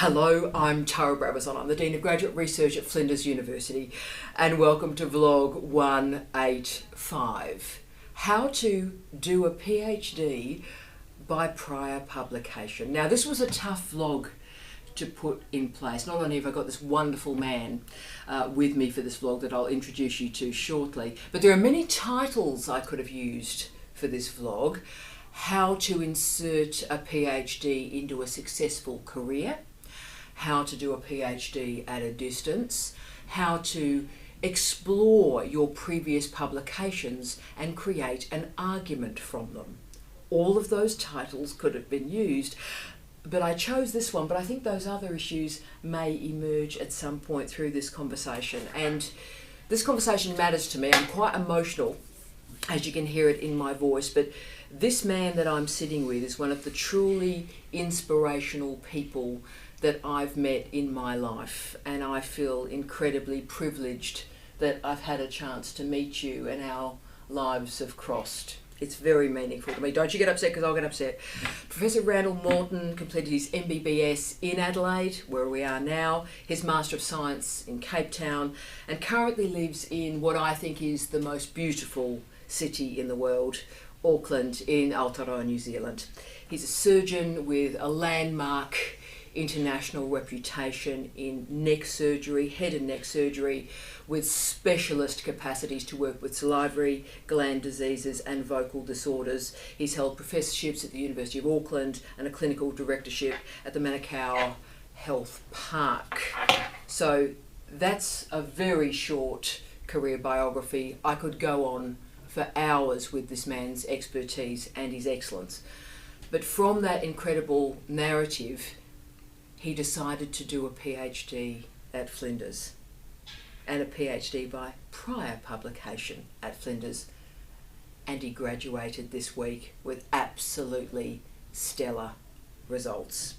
Hello, I'm Tara Brabazon. I'm the Dean of Graduate Research at Flinders University, and welcome to vlog 185. How to do a PhD by prior publication. Now, this was a tough vlog to put in place. Not only have I got this wonderful man with me for this vlog that I'll introduce you to shortly, but there are many titles I could have used for this vlog. How to insert a PhD into a successful career, how to do a PhD at a distance, how to explore your previous publications and create an argument from them. All of those titles could have been used, but I chose this one, but I think those other issues may emerge at some point through this conversation. And this conversation matters to me. I'm quite emotional, as you can hear it in my voice, but this man that I'm sitting with is one of the truly inspirational people that I've met in my life, and I feel incredibly privileged that I've had a chance to meet you and our lives have crossed. It's very meaningful to me. Don't you get upset because I'll get upset. Professor Randall Morton completed his MBBS in Adelaide, where we are now, his Master of Science in Cape Town, and currently lives in what I think is the most beautiful city in the world, Auckland in Aotearoa, New Zealand. He's a surgeon with a landmark international reputation in neck surgery, head and neck surgery, with specialist capacities to work with salivary gland diseases and vocal disorders. He's held professorships at the University of Auckland and a clinical directorship at the Manukau Health Park. So that's a very short career biography. I could go on for hours with this man's expertise and his excellence. But from that incredible narrative, he decided to do a PhD at Flinders, and a PhD by prior publication at Flinders, and he graduated this week with absolutely stellar results.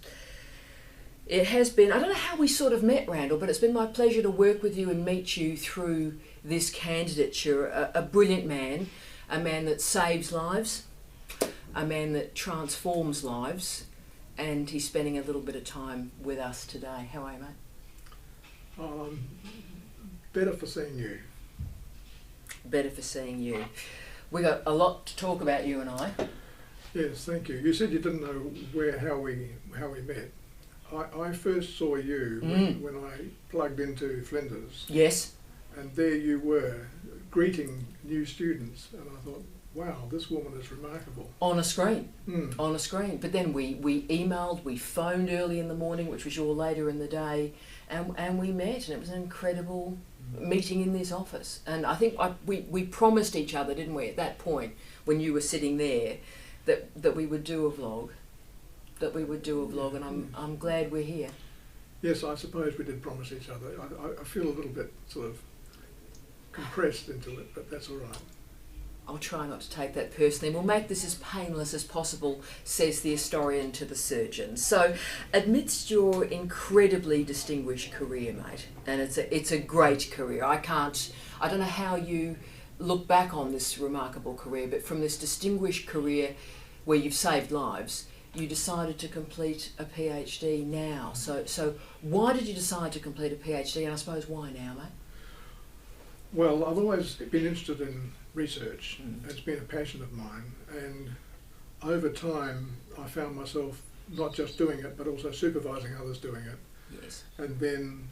It has been, I don't know how we sort of met, Randall, but it's been my pleasure to work with you and meet you through this candidature. A brilliant man, a man that saves lives, a man that transforms lives, and he's spending a little bit of time with us today. How are you, mate? Better for seeing you. Better for seeing you. We got a lot to talk about, you and I. Yes, thank you. You said you didn't know how we met. I first saw you when I plugged into Flinders. Yes. And there you were, greeting new students, and I thought, wow, this woman is remarkable. On a screen. On a screen. But then we emailed, we phoned early in the morning, which was your later in the day, and we met, and it was an incredible meeting in this office. And I think we promised each other, didn't we, at that point, when you were sitting there, that we would do a vlog. And I'm glad we're here. Yes, I suppose we did promise each other. I feel a little bit sort of compressed into it, but that's all right. I'll try not to take that personally. We'll make this as painless as possible, says the historian to the surgeon. So, amidst your incredibly distinguished career, mate, and it's a great career. I don't know how you look back on this remarkable career, but from this distinguished career where you've saved lives, you decided to complete a PhD now. So why did you decide to complete a PhD, and I suppose why now, mate? Well, I've always been interested in research. It's been a passion of mine, and over time I found myself not just doing it but also supervising others doing it. Yes. And then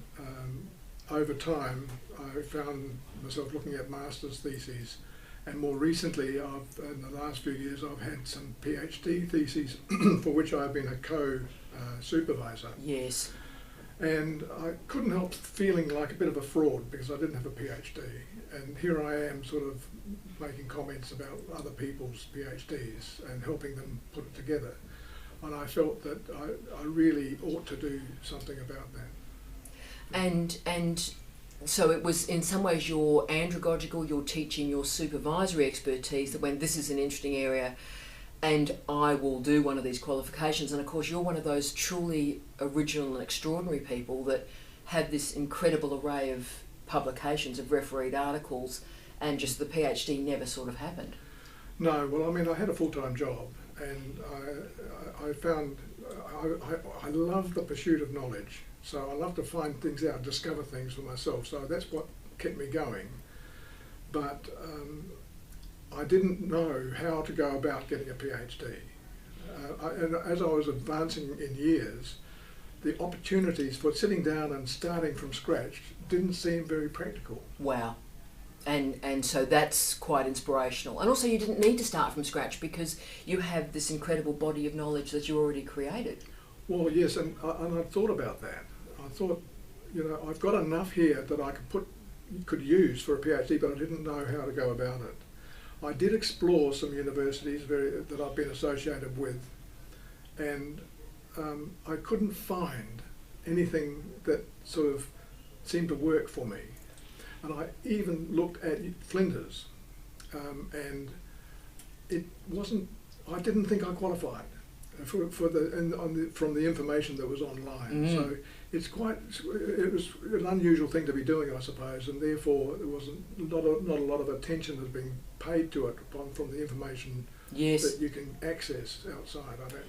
over time I found myself looking at master's theses, and more recently in the last few years I've had some PhD theses for which I've been a co-supervisor. Yes. And I couldn't help feeling like a bit of a fraud because I didn't have a PhD. And here I am sort of making comments about other people's PhDs and helping them put it together. And I felt that I really ought to do something about that. And so it was in some ways your andragogical, your teaching, your supervisory expertise that went, this is an interesting area, and I will do one of these qualifications. And of course you're one of those truly original and extraordinary people that have this incredible array of publications, of refereed articles, and just the PhD never sort of happened. No, well, I mean, I had a full-time job, and I found I love the pursuit of knowledge. So I love to find things out, discover things for myself. So that's what kept me going. But I didn't know how to go about getting a PhD. And as I was advancing in years, the opportunities for sitting down and starting from scratch didn't seem very practical. Wow. And so that's quite inspirational. And also you didn't need to start from scratch because you have this incredible body of knowledge that you already created. Well, yes, and I thought about that. I thought, I've got enough here that I could use for a PhD, but I didn't know how to go about it. I did explore some universities that I've been associated with, and I couldn't find anything that sort of seemed to work for me. And I even looked at Flinders, and it wasn't. I didn't think I qualified from the information that was online. So it was an unusual thing to be doing, I suppose, and therefore there wasn't not a lot of attention has been paid to it from the information that you can access outside. I don't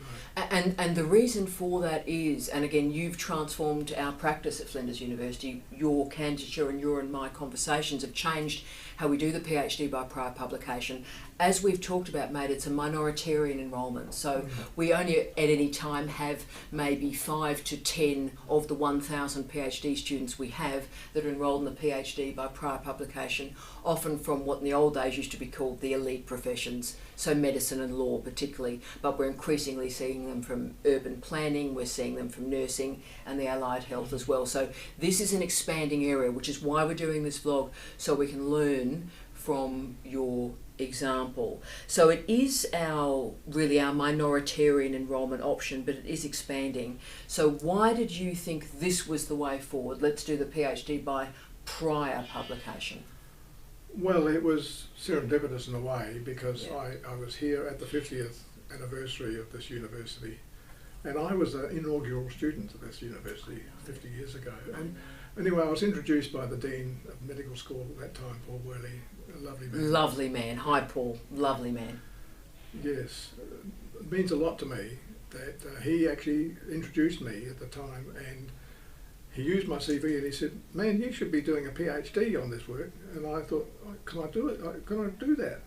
know. And the reason for that is, and again, you've transformed our practice at Flinders University. Your candidature and your and my conversations have changed how we do the PhD by prior publication. As we've talked about, mate, it's a minoritarian enrolment. So we only at any time have maybe 5 to 10 of the 1,000 PhD students we have that are enrolled in the PhD by prior publication, often from what in the old days used to be called the elite professions, so medicine and law particularly, but we're increasingly seeing them from urban planning, we're seeing them from nursing and the allied health as well. So this is an expanding area, which is why we're doing this vlog, so we can learn from your example. So it is our minoritarian enrolment option, but it is expanding. So why did you think this was the way forward? Let's do the PhD by prior publication. Well, it was serendipitous in a way because I was here at the 50th anniversary of this university, and I was an inaugural student at this university 50 years ago. And anyway, I was introduced by the Dean of Medical School at that time, Paul Worley, a lovely man. Lovely man. Hi, Paul. Lovely man. Yes. It means a lot to me that he actually introduced me at the time, and he used my CV and he said, "Man, you should be doing a PhD on this work." And I thought, "Can I do it? Can I do that?"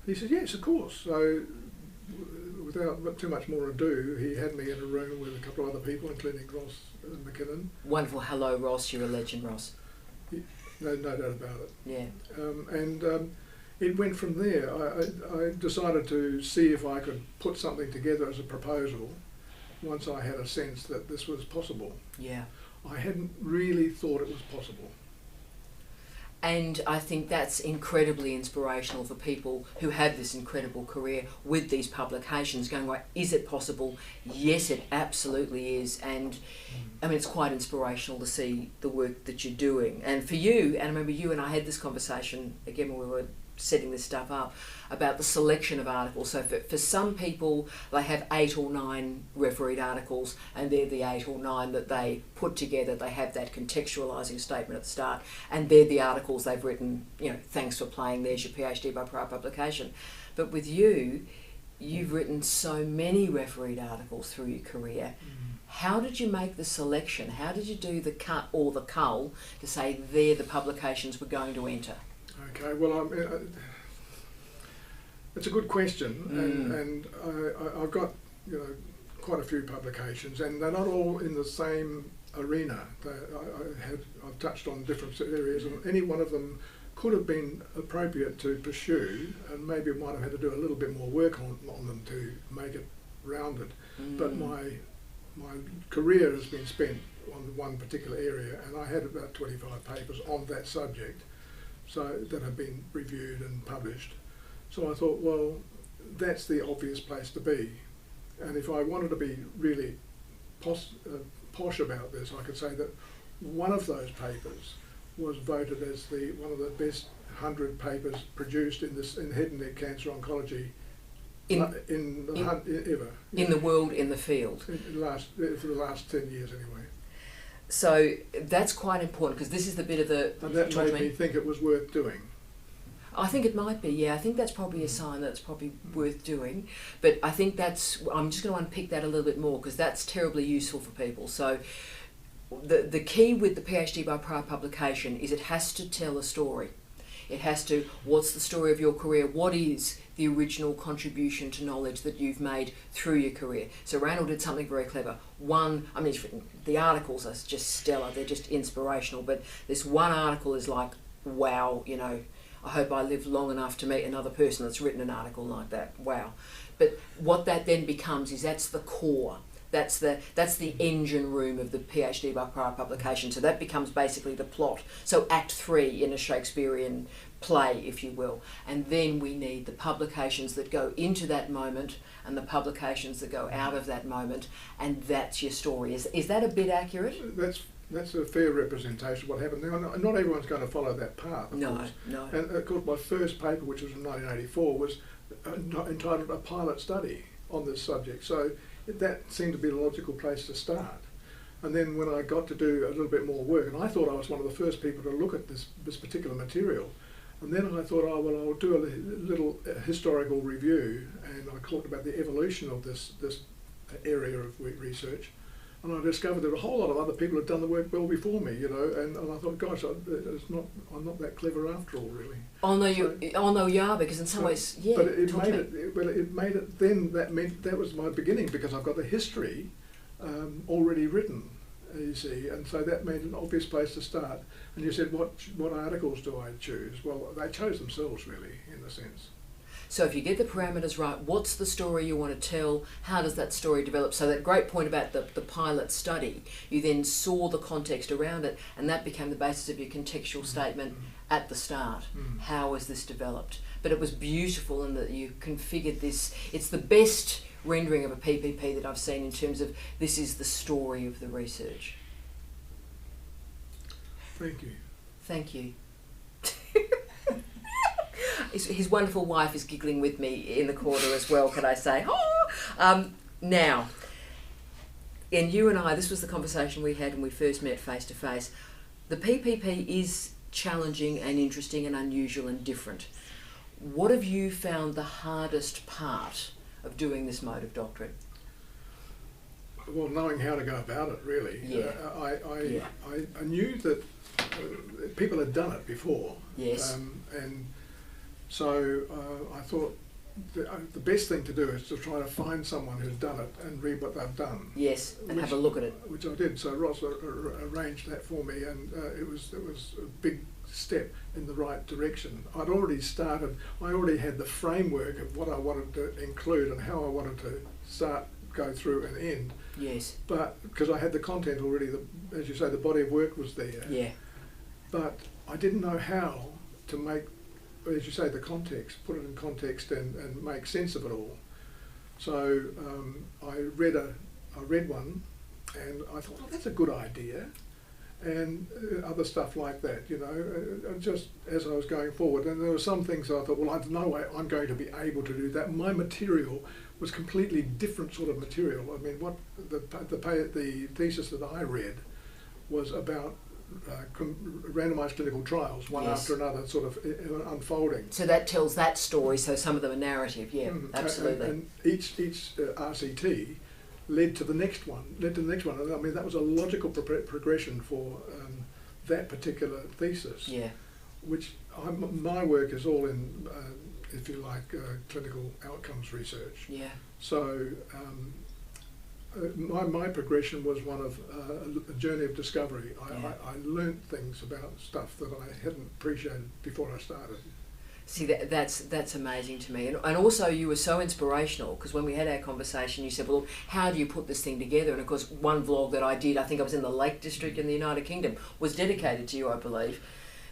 He said, "Yes, of course." So without too much more ado, he had me in a room with a couple of other people, including Ross McKinnon. Wonderful. Hello, Ross. You're a legend, Ross. No doubt about it. Yeah. It went from there. I decided to see if I could put something together as a proposal once I had a sense that this was possible. Yeah. I hadn't really thought it was possible. And I think that's incredibly inspirational for people who have this incredible career with these publications going, right, is it possible? Yes, it absolutely is. And I mean, it's quite inspirational to see the work that you're doing. And for you, and I remember you and I had this conversation again when we were setting this stuff up about the selection of articles. So for some people, they have 8 or 9 refereed articles, and they're the 8 or 9 that they put together. They have that contextualising statement at the start, and they're the articles they've written, thanks for playing, there's your PhD by prior publication. But with you, you've written so many refereed articles through your career. How did you make the selection? How did you do the cut or the cull to say they're the publications we're going to enter? Okay, well, it's a good question, and I've got quite a few publications, and they're not all in the same arena. I've touched on different areas, and any one of them could have been appropriate to pursue, and maybe I might have had to do a little bit more work on them to make it rounded. But my career has been spent on one particular area, and I had about 25 papers on that subject, so that have been reviewed and published. So I thought, well, that's the obvious place to be. And if I wanted to be really posh about this, I could say that one of those papers was voted as one of the best 100 papers produced in head and neck cancer oncology ever. In the world, in the field. For the last 10 years anyway. So that's quite important, because this is the bit of the... And that made me think it was worth doing. I think it might be, yeah. I think that's probably a sign that it's probably worth doing. But I think I'm just going to unpick that a little bit more because that's terribly useful for people. So the key with the PhD by prior publication is it has to tell a story. It has to, what's the story of your career? What is the original contribution to knowledge that you've made through your career? So Randall did something very clever. The articles are just stellar, they're just inspirational, but this one article is like, wow, I hope I live long enough to meet another person that's written an article like that. Wow. But what that then becomes is that's the core. That's the engine room of the PhD by prior publication. So that becomes basically the plot. So Act 3 in a Shakespearean play, if you will. And then we need the publications that go into that moment and the publications that go out of that moment, and that's your story. Is that a bit accurate? That's a fair representation of what happened. Now, not everyone's going to follow that path, of course. No. And of course, my first paper, which was in 1984, was entitled A Pilot Study on this subject. So that seemed to be the logical place to start. And then when I got to do a little bit more work, and I thought I was one of the first people to look at this particular material, and then I thought, I'll do a little historical review, and I talked about the evolution of this area of research. And I discovered that a whole lot of other people had done the work well before me, and I thought, gosh, I'm not that clever after all, really. Oh no, you are, because in some ways, yeah. But it made it. Then that meant that was my beginning, because I've got the history already written, you see, and so that made an obvious place to start. And you said, what articles do I choose? Well, they chose themselves, really, in a sense. So if you get the parameters right, what's the story you want to tell? How does that story develop? So that great point about the pilot study, you then saw the context around it, and that became the basis of your contextual statement at the start. How was this developed? But it was beautiful in that you configured this. It's the best rendering of a PPP that I've seen in terms of this is the story of the research. Thank you. Thank you. His wonderful wife is giggling with me in the corner as well, can I say? Oh! Now, and you and I, this was the conversation we had when we first met face to face. The PPP is challenging and interesting and unusual and different. What have you found the hardest part of doing this mode of doctorate? Well, knowing how to go about it, really. Yeah. I knew that people had done it before. Yes. And so I thought the best thing to do is to try to find someone who's done it and read what they've done. Yes, and have a look at it. Which I did. So Ross arranged that for me, and it was a big step in the right direction. I already had the framework of what I wanted to include and how I wanted to go through and end. Yes. But because I had the content already, as you say, the body of work was there. Yeah. But I didn't know how to make, as you say, the context, put it in context and make sense of it all. So I read one, and I thought, oh, that's a good idea, and other stuff like that, just as I was going forward. And there were some things I thought, well, there's no way I'm going to be able to do that. My material was completely different sort of material. I mean, what the thesis that I read was about randomised clinical trials, one Yes. after another, sort of unfolding. So that tells that story, so some of them are narrative, yeah, absolutely. And each RCT led to the next one, And I mean, that was a logical progression for that particular thesis. Yeah. Which my work is all in, if you like, clinical outcomes research. Yeah. So my progression was one of a journey of discovery. I learnt things about stuff that I hadn't appreciated before I started. See, that's amazing to me. And also you were so inspirational, because when we had our conversation you said, well, how do you put this thing together? And of course one vlog that I did, I think I was in the Lake District in the United Kingdom, was dedicated to you, I believe,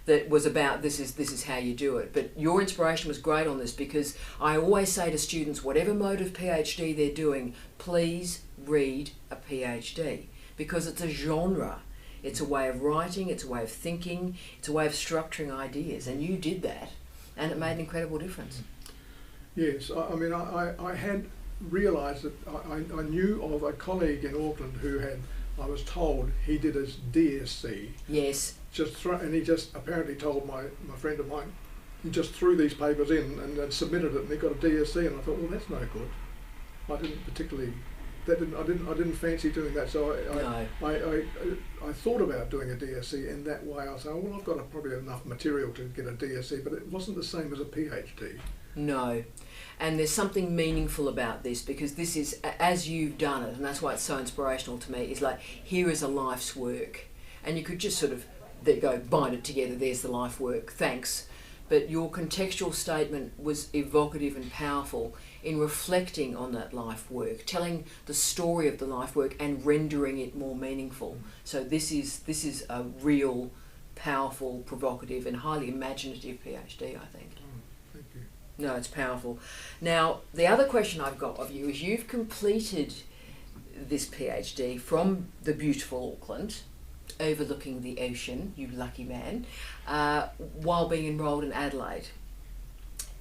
that was about this is how you do it. But your inspiration was great on this, because I always say to students, whatever mode of PhD they're doing, please read a PhD, because it's a genre. It's a way of writing, it's a way of thinking, it's a way of structuring ideas, and you did that. And it made an incredible difference. Yes, I mean, I had realised that I knew of a colleague in Auckland who I was told he did his DSc. Yes. And he just apparently told my friend of mine, he just threw these papers in and then submitted it, and he got a DSc, and I thought, well, that's no good. I didn't particularly, I didn't fancy doing that. So I thought about doing a DSc in that way. I said, oh, well, I've got probably enough material to get a DSc, but it wasn't the same as a PhD. No. And there's something meaningful about this, because this is, as you've done it, and that's why it's so inspirational to me, is like, here is a life's work. And you could just sort of, there you go, bind it together, there's the life work, thanks. But your contextual statement was evocative and powerful in reflecting on that life work, telling the story of the life work and rendering it more meaningful. So this is a real, powerful, provocative and highly imaginative PhD, I think. Thank you. No, it's powerful. Now, the other question I've got of you is, you've completed this PhD from the beautiful Auckland, overlooking the ocean, you lucky man, while being enrolled in Adelaide.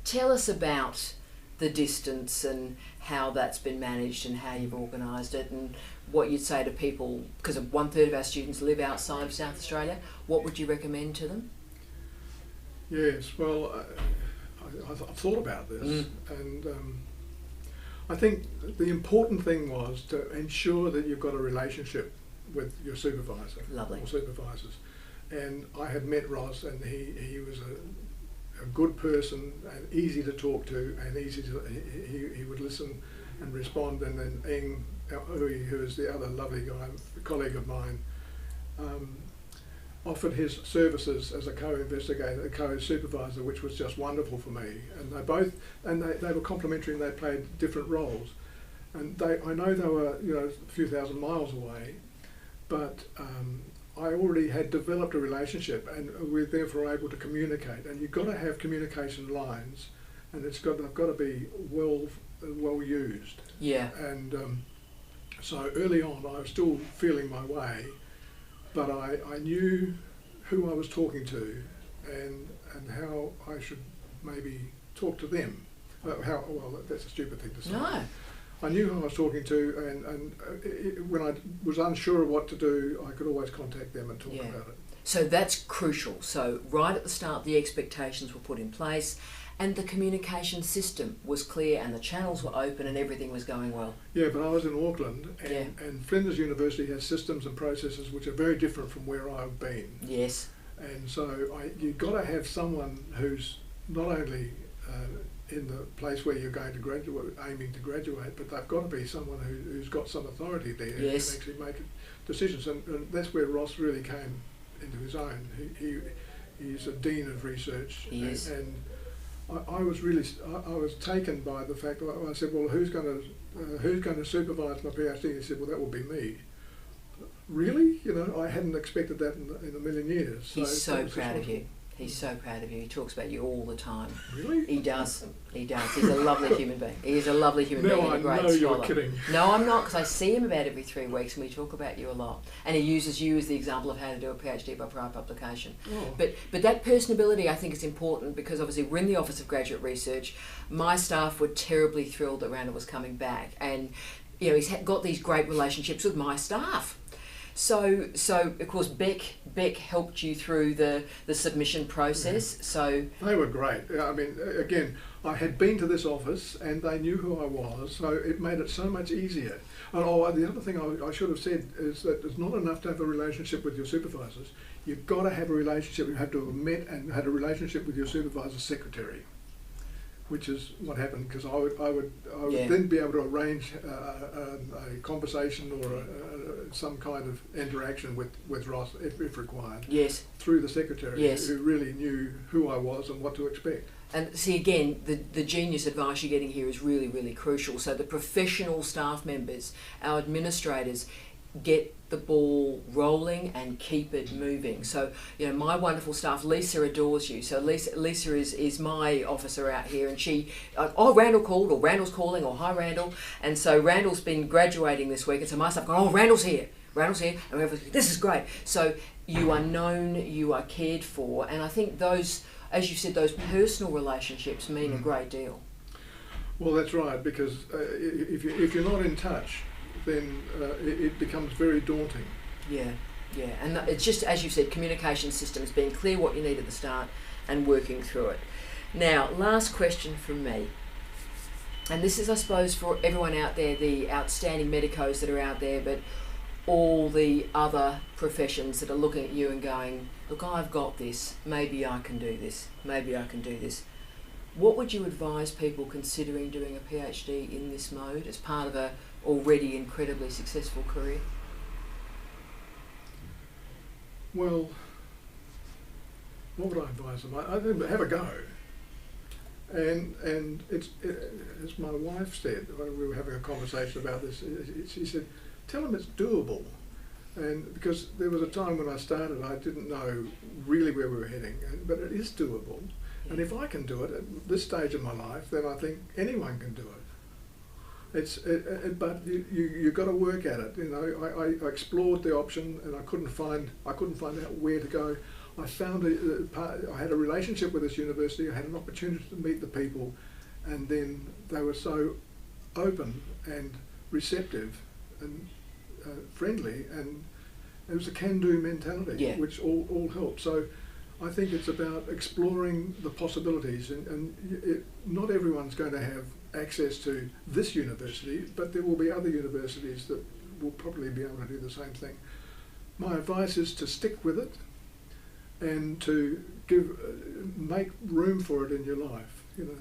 Tell us about the distance and how that's been managed and how you've organised it, and what you'd say to people, because 1/3 of our students live outside of South Australia. What would you recommend to them? Yes, well, I've thought about this, and I think the important thing was to ensure that you've got a relationship with your supervisor. Lovely. Or supervisors. And I had met Ross, and he was a good person and easy to talk to, and he would listen and respond. And then Eng, who is the other lovely guy, a colleague of mine, offered his services as a co-investigator, a co-supervisor, which was just wonderful for me. And they were complementary, and they played different roles. And I know they were, a few thousand miles away, but I already had developed a relationship, and we're therefore able to communicate. And you've got to have communication lines, and they've got to be well used. Yeah. And so early on, I was still feeling my way, but I knew who I was talking to, and how I should maybe talk to them. That's a stupid thing to say. No. I knew who I was talking to, and when I was unsure of what to do, I could always contact them and talk about it. So that's crucial. So right at the start, the expectations were put in place, and the communication system was clear, and the channels were open, and everything was going well. Yeah, but I was in Auckland, and Flinders University has systems and processes which are very different from where I've been. Yes. And so you've got to have someone who's not only in the place where you're going to graduate, aiming to graduate, but they've got to be someone who's got some authority there who can actually make decisions. And that's where Ross really came into his own. He's a dean of research. He is. And I was taken by the fact that I said, well, who's going to supervise my PhD? He said, well, that will be me. Really? I hadn't expected that in a million years. He's so proud of you. He's so proud of you. He talks about you all the time. Really? He does. He's a lovely human being. He is a lovely human being and a great scholar. You're kidding. No, I'm not, because I see him about every 3 weeks, and we talk about you a lot. And he uses you as the example of how to do a PhD by prior publication. Oh. But that personability, I think, is important, because obviously we're in the Office of Graduate Research. My staff were terribly thrilled that Randall was coming back, and he's got these great relationships with my staff. So of course Beck helped you through the submission process. Yeah. So they were great. I mean, again, I had been to this office and they knew who I was, so it made it so much easier. And the other thing I should have said is that it's not enough to have a relationship with your supervisors. You've got to have a relationship. You have to have met and had a relationship with your supervisor's secretary, which is what happened, because I would then be able to arrange a conversation or some kind of interaction with Ross if required. Yes. Through the secretary, yes, who really knew who I was and what to expect. And see, again, the genius advice you're getting here is really, really crucial. So the professional staff members, our administrators, get the ball rolling and keep it moving. So, my wonderful staff, Lisa adores you. So Lisa is my officer out here, and she, Randall called, or Randall's calling, or hi Randall. And so Randall's been graduating this week, and so my staff going, Randall's here, and this is great. So you are known, you are cared for, and I think those, as you said, those personal relationships mean a great deal. Well, that's right, because if you're not in touch, then it becomes very daunting. Yeah, and it's just, as you said, communication systems, being clear what you need at the start and working through it. Now, last question from me. And this is, I suppose, for everyone out there, the outstanding medicos that are out there, but all the other professions that are looking at you and going, look, I've got this, maybe I can do this, maybe I can do this. What would you advise people considering doing a PhD in this mode as part of a already incredibly successful career? Well, what would I advise them? I think have a go. And it's as my wife said when we were having a conversation about this, she said, tell them it's doable. And because there was a time when I started, I didn't know really where we were heading, but it is doable. Yeah. And if I can do it at this stage of my life, then I think anyone can do it. But you got to work at it. You know, I explored the option, and I couldn't find out where to go. I found I had a relationship with this university. I had an opportunity to meet the people, and then they were so open and receptive and friendly, and it was a can-do mentality, yeah. which all helped. So I think it's about exploring the possibilities, and not everyone's going to have access to this university, but there will be other universities that will probably be able to do the same thing. My advice is to stick with it and to make room for it in your life, you know.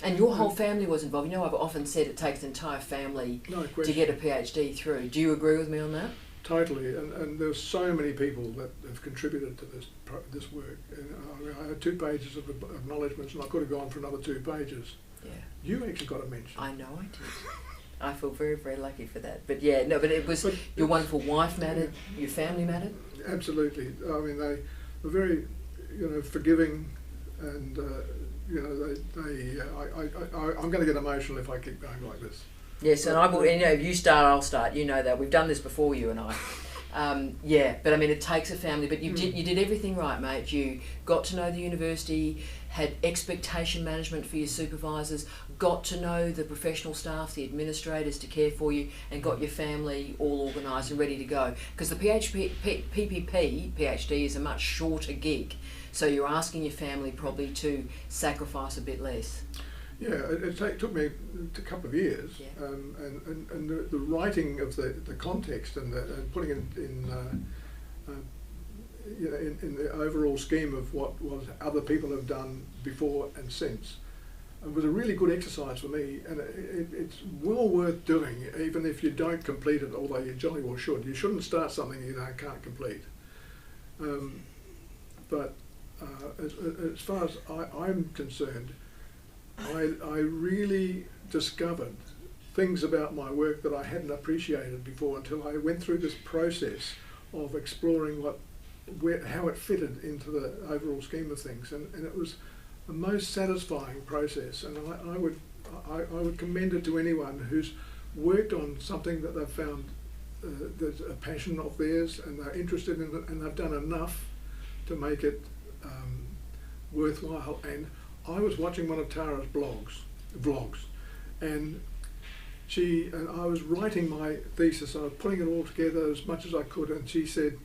And your whole family was involved. You know, I've often said it takes an entire family to get a PhD through. Do you agree with me on that? Totally, and there's so many people that have contributed to this work. And I had 2 pages of acknowledgements, and I could have gone for another 2 pages. Yeah. You actually got a mention. I know I did. I feel very, very lucky for that. But yeah, no, but it was your wonderful wife mattered, your family mattered. Absolutely. I mean, they were very, forgiving, and I'm going to get emotional if I keep going like this. Yes, and I will. And, if you start, I'll start. You know that we've done this before, you and I. Yeah, but I mean, it takes a family. But you did everything right, mate. You got to know the university, had expectation management for your supervisors, got to know the professional staff, the administrators to care for you, and got your family all organised and ready to go. Because the PhD is a much shorter gig, so you're asking your family probably to sacrifice a bit less. Yeah, it took me a couple of years, yeah. And the writing of the context and putting it in the overall scheme of what other people have done before and since. It was a really good exercise for me, and it's well worth doing, even if you don't complete it, although you jolly well should. You shouldn't start something you can't complete. But as far as I'm concerned, I really discovered things about my work that I hadn't appreciated before until I went through this process of exploring how it fitted into the overall scheme of things, and it was the most satisfying process. And I would commend it to anyone who's worked on something that they've found there's a passion of theirs, and they're interested in it, and they've done enough to make it worthwhile. And I was watching one of Tara's vlogs, and I was writing my thesis. I was putting it all together as much as I could, and she said,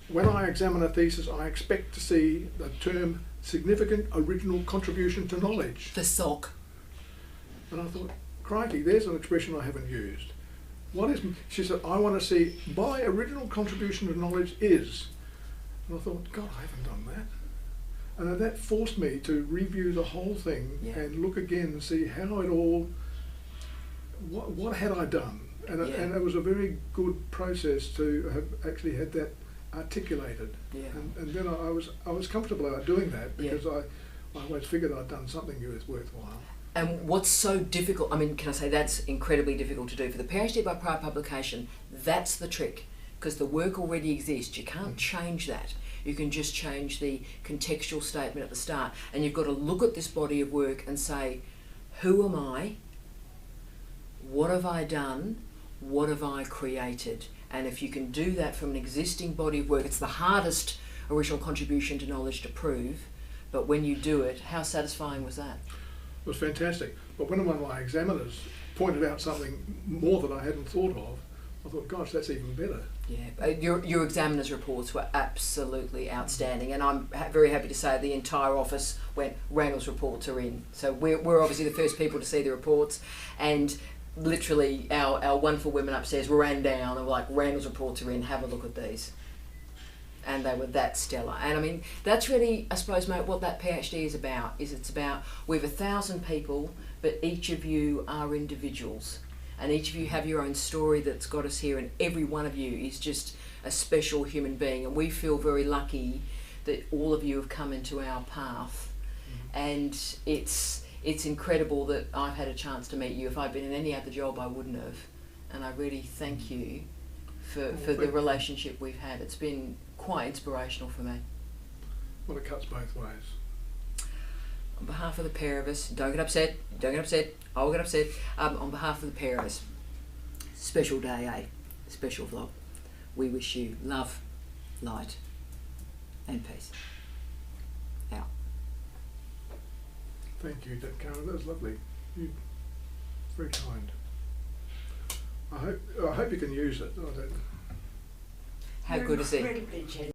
when I examine a thesis, I expect to see the term significant original contribution to knowledge. The SOC. And I thought, crikey, there's an expression I haven't used. She said, I want to see my original contribution to knowledge is. And I thought, God, I haven't done that. And that forced me to review the whole thing, yeah. And look again and see how it all, what had I done? And it was a very good process to have actually had that articulated. Yeah. And then I was comfortable about doing that, because I always figured I'd done something that was worthwhile. And what's so difficult, I mean, can I say that's incredibly difficult to do. For the PhD by prior publication, that's the trick, because the work already exists. You can't change that. You can just change the contextual statement at the start. And you've got to look at this body of work and say, who am I? What have I done? What have I created? And if you can do that from an existing body of work, it's the hardest original contribution to knowledge to prove. But when you do it, how satisfying was that? It was fantastic. But when one of my examiners pointed out something more that I hadn't thought of, I thought, gosh, that's even better. Yeah, your examiner's reports were absolutely outstanding, and I'm very happy to say the entire office went, Randall's reports are in. So we're obviously the first people to see the reports, and literally our wonderful women upstairs ran down and were like, Randall's reports are in, have a look at these. And they were that stellar. And I mean, that's really, I suppose, mate, what that PhD is about. It's about, we have 1,000 people, but each of you are individuals. And each of you have your own story that's got us here, and every one of you is just a special human being. And we feel very lucky that all of you have come into our path. And it's incredible that I've had a chance to meet you. If I'd been in any other job, I wouldn't have. And I really thank you for the relationship we've had. It's been quite inspirational for me. Well, it cuts both ways. On behalf of the pair of us, don't get upset, I'll get upset. On behalf of the pair of us, special day, eh? Special vlog. We wish you love, light, and peace. Out. Thank you, Karen. That was lovely. You very kind. I hope you can use it. I don't. How good is it? Incredibly generous.